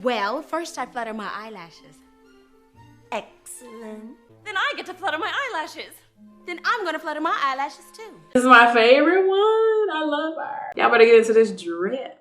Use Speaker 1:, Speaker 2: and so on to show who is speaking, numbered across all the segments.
Speaker 1: Well, first I flutter my eyelashes. Excellent. Then I get to flutter my eyelashes. Then I'm gonna flutter my eyelashes too.
Speaker 2: This is my favorite one. I love her. Y'all better get into this drip.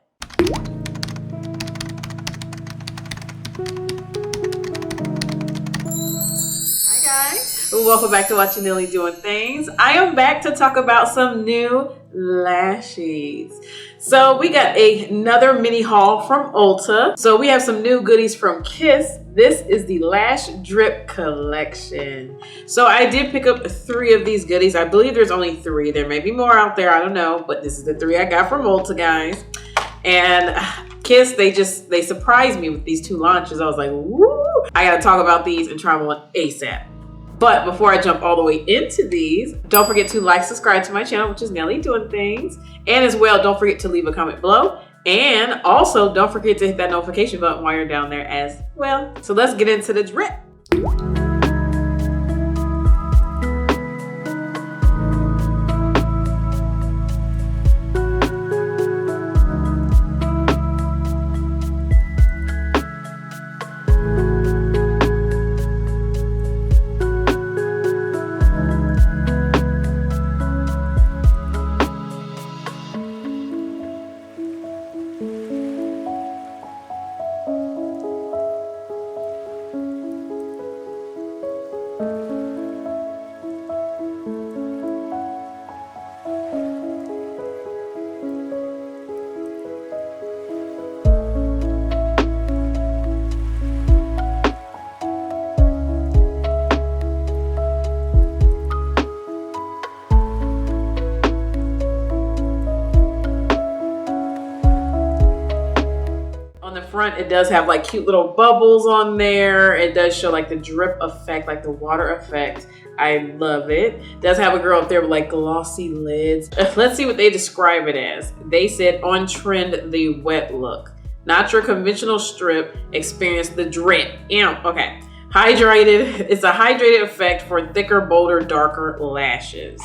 Speaker 2: Hi guys. Welcome back to Watching Nelly Doing Things. I am back to talk about some new lashes. So we got another mini haul from Ulta. So we have some new goodies from Kiss. This is the Lash Drip Collection. So I did pick up 3 of these goodies. I believe there's only 3. There may be more out there, I don't know, but this is the 3 I got from Ulta, guys. And Kiss, they surprised me with these 2 launches. I was like, woo! I gotta talk about these and try them on ASAP. But before I jump all the way into these, don't forget to like, subscribe to my channel, which is Nelly Doing Things. And as well, don't forget to leave a comment below. And also, don't forget to hit that notification button while you're down there as well. So let's get into the drip. Front, it does have like cute little bubbles on there. It does show like the drip effect, like the water effect. I love it. It does have a girl up there with like glossy lids. Let's see what they describe it as. They said on trend, the wet look. Not your conventional strip, experience the drip. Okay. Hydrated. It's a hydrated effect for thicker, bolder, darker lashes.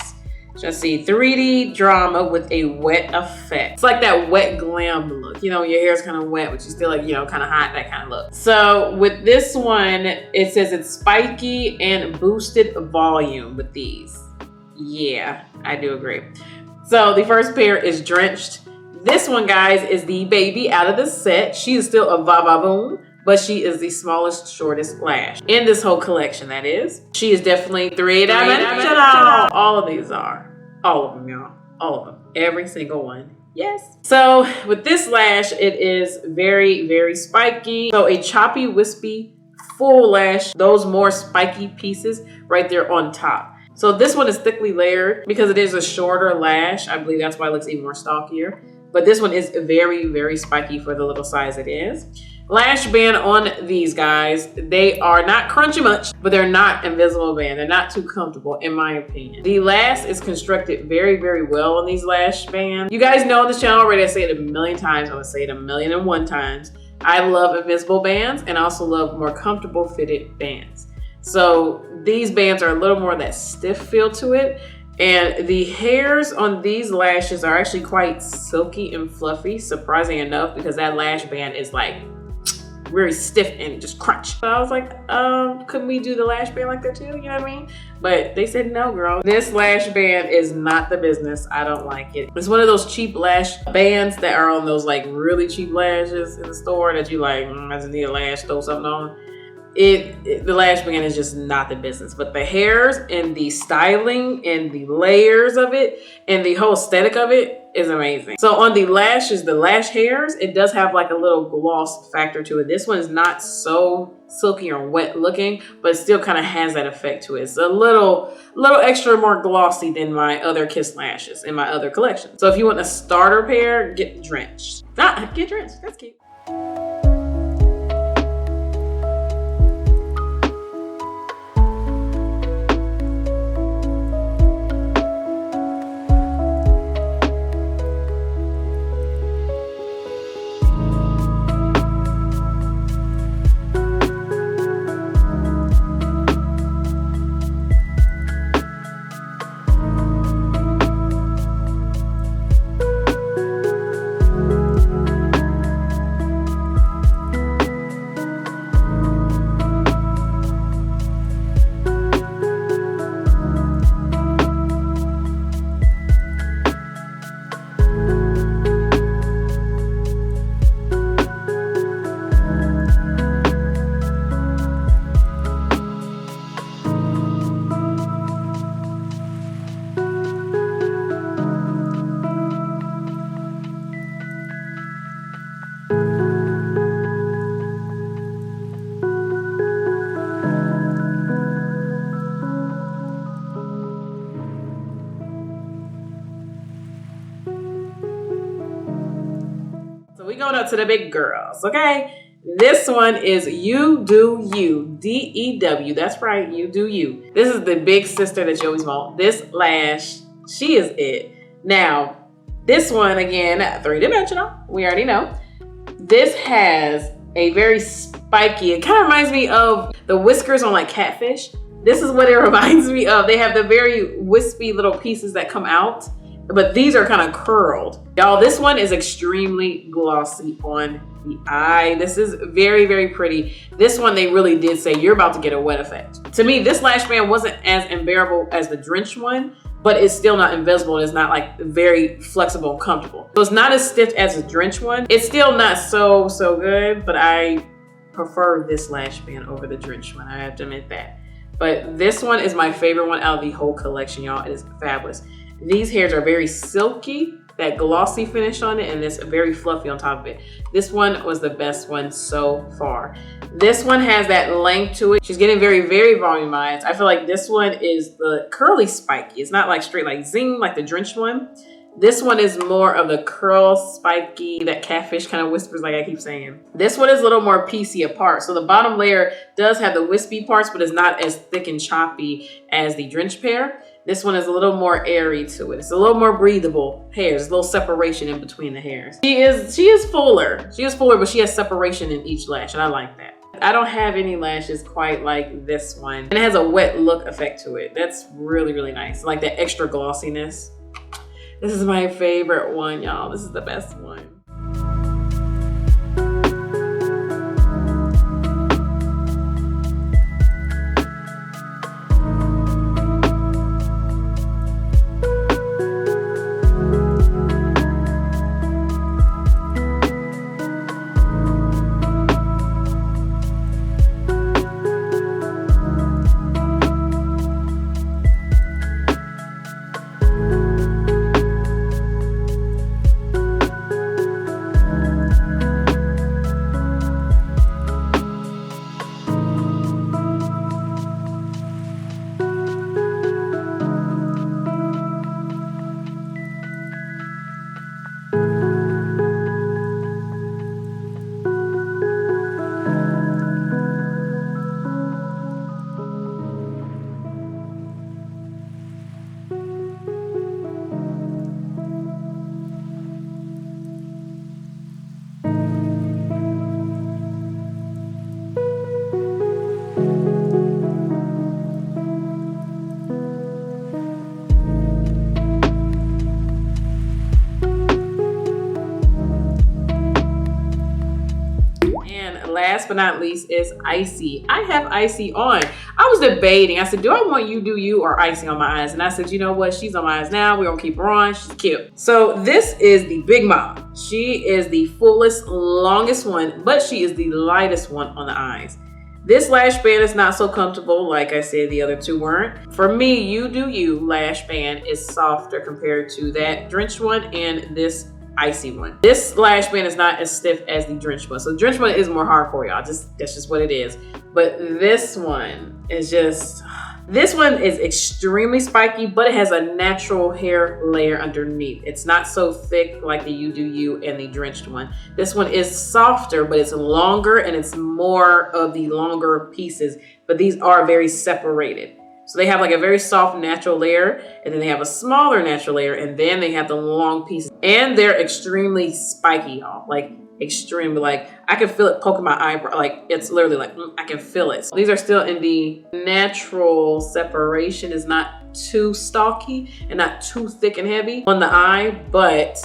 Speaker 2: Let's see, 3D drama with a wet effect. It's like that wet glam look. You know, your hair's kind of wet, but you still like, you know, kind of hot, that kind of look. So with this one, it says it's spiky and boosted volume with these. Yeah, I do agree. So the first pair is Drenched. This one, guys, is the baby out of the set. She is still a va-va-boom, but she is the smallest, shortest lash in this whole collection, that is. She is definitely 3-dimensional. All of these are. All of them, y'all. All of them. Every single one. Yes. So with this lash, it is very, very spiky. So a choppy, wispy, full lash. Those more spiky pieces right there on top. So this one is thickly layered because it is a shorter lash. I believe that's why it looks even more stockier. But this one is very, very spiky for the little size it is. Lash band on these guys, they are not crunchy much, but they're not invisible band. They're not too comfortable, in my opinion. The lash is constructed very, very well on these lash bands. You guys know on this channel already, I say it a million times. I'm gonna say it 1,000,001 times. I love invisible bands and I also love more comfortable fitted bands. So these bands are a little more of that stiff feel to it. And the hairs on these lashes are actually quite silky and fluffy, surprising enough, because that lash band is like very stiff and just crunch. So I was like, couldn't we do the lash band like that too? You know what I mean? But they said, no, girl. This lash band is not the business. I don't like it. It's one of those cheap lash bands that are on those like really cheap lashes in the store that you like, I just need a lash, throw something on. The lash band is just not the business, but the hairs and the styling and the layers of it and the whole aesthetic of it is amazing. So on the lashes, the lash hairs, it does have like a little gloss factor to it. This one is not so silky or wet looking, but it still kind of has that effect to it. It's a little extra more glossy than my other Kiss lashes in my other collection. So if you want a starter pair, get Drenched. Get Drenched, that's cute. to the big girls, okay? This one is You Do You, D-E-W. That's right, You Do You. This is the big sister that you always want. This lash, she is it. Now, this one, again, three-dimensional. We already know. This has a very spiky, it kind of reminds me of the whiskers on like catfish. This is what it reminds me of. They have the very wispy little pieces that come out, but these are kind of curled. Y'all, this one is extremely glossy on the eye. This is very, very pretty. This one, they really did say you're about to get a wet effect. To me, this lash band wasn't as unbearable as the Drenched one, but it's still not invisible. It's not like very flexible and comfortable. So it's not as stiff as the Drenched one. It's still not so good, but I prefer this lash band over the Drenched one. I have to admit that. But this one is my favorite one out of the whole collection, y'all. It is fabulous. These hairs are very silky, that glossy finish on it, and it's very fluffy on top of it. This one was the best one so far. This one has that length to it. She's getting very, very volumized. I feel like this one is the curly spiky. It's not like straight like zing like the Drenched one. This one is more of the curl spiky, that catfish kind of whispers like I keep saying. This one is a little more piecey apart. So the bottom layer does have the wispy parts, but it's not as thick and choppy as the Drenched pair. This one is a little more airy to it. It's a little more breathable hairs. There's a little separation in between the hairs. She is fuller. She is fuller, but she has separation in each lash, and I like that. I don't have any lashes quite like this one. And it has a wet look effect to it. That's really, really nice. Like that extra glossiness. This is my favorite one, y'all. This is the best one. Last but not least is Icy. I have Icy on. I was debating. I said, do I want You Do You or Icy on my eyes? And I said, you know what? She's on my eyes now. We're gonna keep her on. She's cute. So this is the Big Mom. She is the fullest, longest one, but she is the lightest one on the eyes. This lash band is not so comfortable. Like I said, the other two weren't. For me, You Do You lash band is softer compared to that Drenched one and this Icy one. This lash band is not as stiff as the Drenched one. So the Drenched one is more hardcore, y'all. That's just what it is. But this one is extremely spiky, but it has a natural hair layer underneath. It's not so thick like the You Do You and the Drenched one. This one is softer, but it's longer and it's more of the longer pieces, but these are very separated. So they have like a very soft natural layer, and then they have a smaller natural layer, and then they have the long pieces. And they're extremely spiky, y'all. Like extremely, like I can feel it poking my eyebrow. Like it's literally like, I can feel it. So these are still in the natural separation. It's not too stalky and not too thick and heavy on the eye, but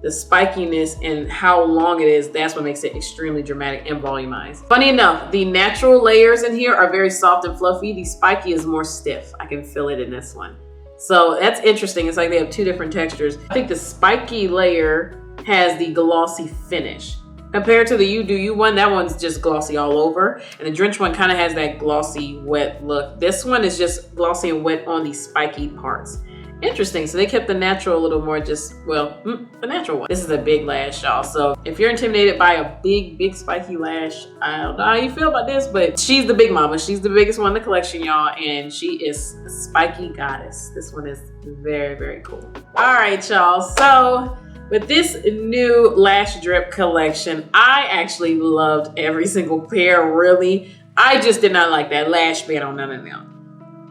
Speaker 2: the spikiness and how long it is, that's what makes it extremely dramatic and volumized. Funny enough, the natural layers in here are very soft and fluffy. The spiky is more stiff. I can feel it in this one. So that's interesting. It's like they have two different textures. I think the spiky layer has the glossy finish. Compared to the You Do You one, that one's just glossy all over. And the Drenched one kind of has that glossy, wet look. This one is just glossy and wet on the spiky parts. Interesting. So they kept the natural a little more just, well, the natural one. This is a big lash, y'all. So if you're intimidated by a big spiky lash, I don't know how you feel about this, but she's the big mama. She's the biggest one in the collection, y'all. And she is a spiky goddess. This one is very, very cool. All right, y'all. So But this new lash drip collection, I actually loved every single pair, really. I just did not like that lash band on none of them.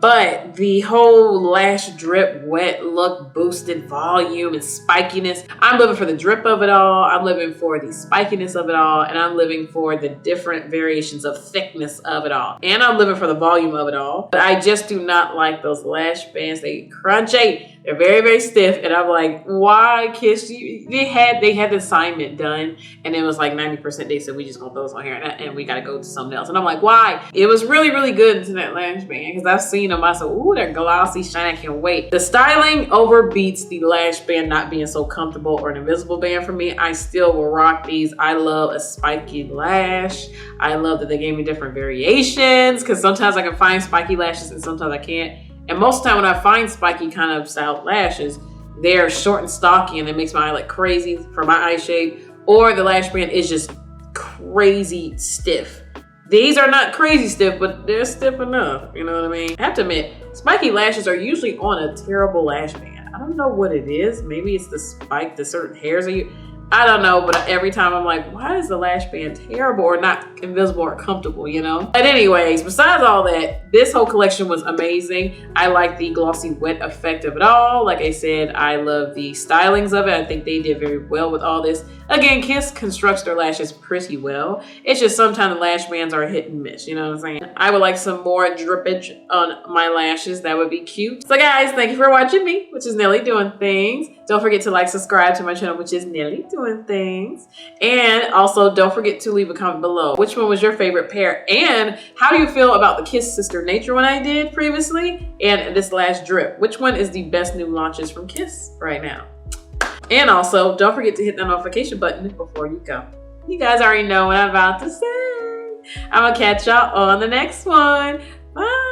Speaker 2: But the whole lash drip wet look, boosted volume and spikiness, I'm living for the drip of it all. I'm living for the spikiness of it all. And I'm living for the different variations of thickness of it all. And I'm living for the volume of it all. But I just do not like those lash bands. They crunchy. They're very, very stiff. And I'm like, why, Kiss? They had the assignment done. And it was like 90%. They said, we just gonna throw this on here. And we gotta go to something else. And I'm like, why? It was really, really good into that lash band. Because I've seen them. I said, ooh, they're glossy, shiny. I can't wait. The styling overbeats the lash band not being so comfortable or an invisible band for me. I still will rock these. I love a spiky lash. I love that they gave me different variations. Because sometimes I can find spiky lashes and sometimes I can't. And most of the time when I find spiky kind of styled lashes, they're short and stocky and it makes my eye look crazy for my eye shape, or the lash band is just crazy stiff. These are not crazy stiff, but they're stiff enough, you know what I mean? I have to admit, spiky lashes are usually on a terrible lash band. I don't know what it is. Maybe it's the spike, the certain hairs are I don't know, but every time I'm like, why is the lash band terrible or not invisible or comfortable, you know? But anyways, besides all that, this whole collection was amazing. I like the glossy wet effect of it all. Like I said, I love the stylings of it. I think they did very well with all this. Again, Kiss constructs their lashes pretty well. It's just sometimes the lash bands are hit and miss, you know what I'm saying? I would like some more drippage on my lashes. That would be cute. So guys, thank you for watching me, which is Nelly Doing Things. Don't forget to like, subscribe to my channel, which is Nelly Doing Things. And also don't forget to leave a comment below. Which one was your favorite pair? And how do you feel about the Kiss Sister Nature one I did previously? And this last drip. Which one is the best new launches from Kiss right now? And also, don't forget to hit that notification button before you go. You guys already know what I'm about to say. I'm gonna catch y'all on the next one. Bye.